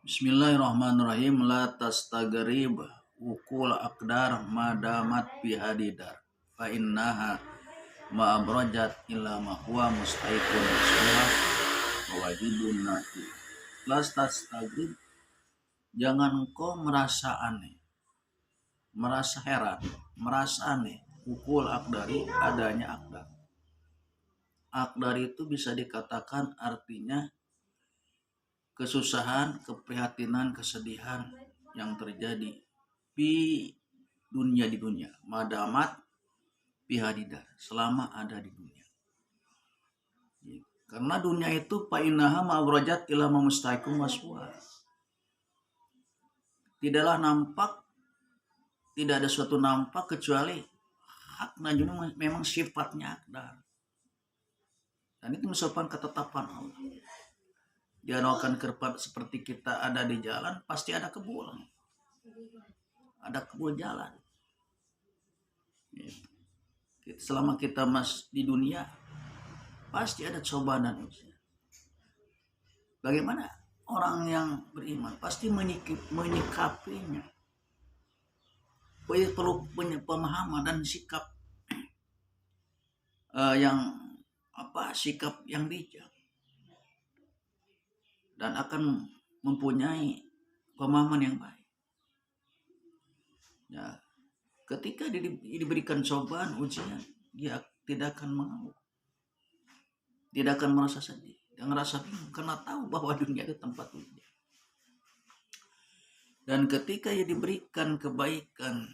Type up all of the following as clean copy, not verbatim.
Bismillahirrahmanirrahim. La tastagrib ukul aqdar madamat bihadidar fa innaha ma'abrajat illa ma huwa mustaiqun suha wajibun nati. La tastagrib, jangan engkau merasa aneh, merasa heran, merasa aneh ukul aqdari, adanya aqdar. Aqdar itu bisa dikatakan artinya kesusahan, keprihatinan, kesedihan yang terjadi di dunia madamat bihadidar, selama ada di dunia. Karena dunia itu painaha ma'abrajat ila mustaiqum waswa. Tidaklah nampak, tidak ada suatu nampak kecuali hak najuna memang sifatnya akdar. Dan itu merupakan ketetapan Allah. Dianokan kerpat seperti kita ada di jalan, pasti ada kebul. Ada kebul jalan. Selama kita masih di dunia, pasti ada cobaan dan ujian. Bagaimana orang yang beriman pasti menyikapinya. Perlu punya pemahaman dan sikap sikap yang bijak, dan akan mempunyai pemahaman yang baik. Ya, ketika diberikan cobaan, ujian, dia tidak akan mengeluh, tidak akan merasa sedih, dan merasa bingung karena tahu bahwa dunia itu tempat ujian. Dan ketika dia diberikan kebaikan,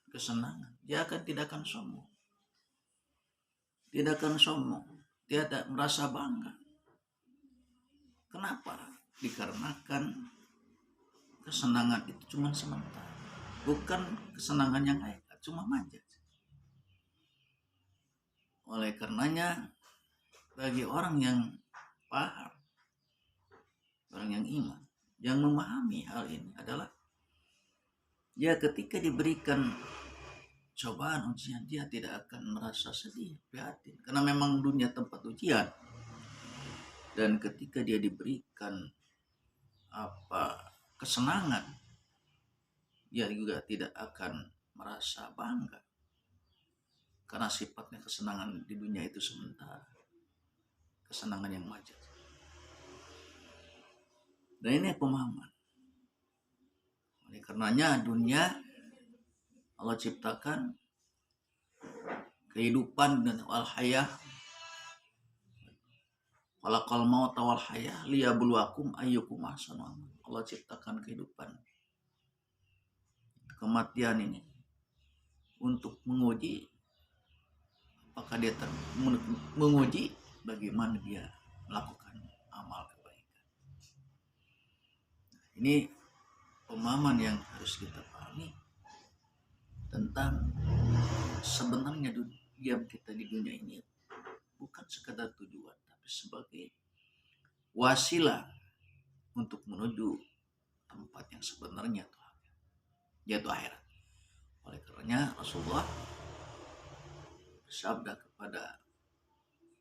kesenangan, dia tidak akan sombong. Tidak akan sombong, dia tidak merasa bangga. Kenapa? Dikarenakan kesenangan itu cuma sementara, bukan kesenangan yang hakikat, cuma manja. Oleh karenanya, bagi orang yang paham, orang yang iman, yang memahami hal ini adalah dia ketika diberikan cobaan, ujian, dia tidak akan merasa sedih, prihatin, karena memang dunia tempat ujian. Dan ketika dia diberikan kesenangan, dia juga tidak akan merasa bangga, karena sifatnya kesenangan di dunia itu sementara, kesenangan yang wajar. Dan ini pemahaman. Oleh karenanya dunia Allah ciptakan kehidupan dan wal hayah, walaqal maut wal hayah liyabluwakum ayyukum ahsanu amala. Allah ciptakan kehidupan, kematian ini untuk menguji apakah dia menguji bagaimana dia melakukan amal kebaikan. Ini pemahaman yang harus kita pahami tentang sebenarnya diam kita di dunia ini bukan sekadar tujuan, tapi sebagai wasilah untuk menuju tempat yang sebenarnya, yaitu akhirat. Oleh karenanya Rasulullah bersabda kepada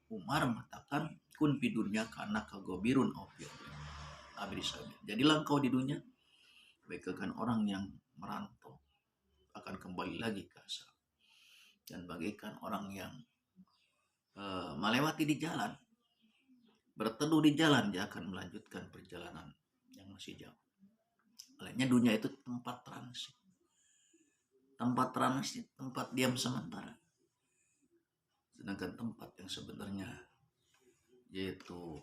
Umar, mengatakan kun fi dunya kana kagobirun jadilah engkau di dunia bagaikan orang yang merantau akan kembali lagi ke asal, dan bagaikan orang yang melewati di jalan, berteduh di jalan, dia akan melanjutkan perjalanan yang masih jauh. Olehnya dunia itu tempat transit, tempat diam sementara. Sedangkan tempat yang sebenarnya yaitu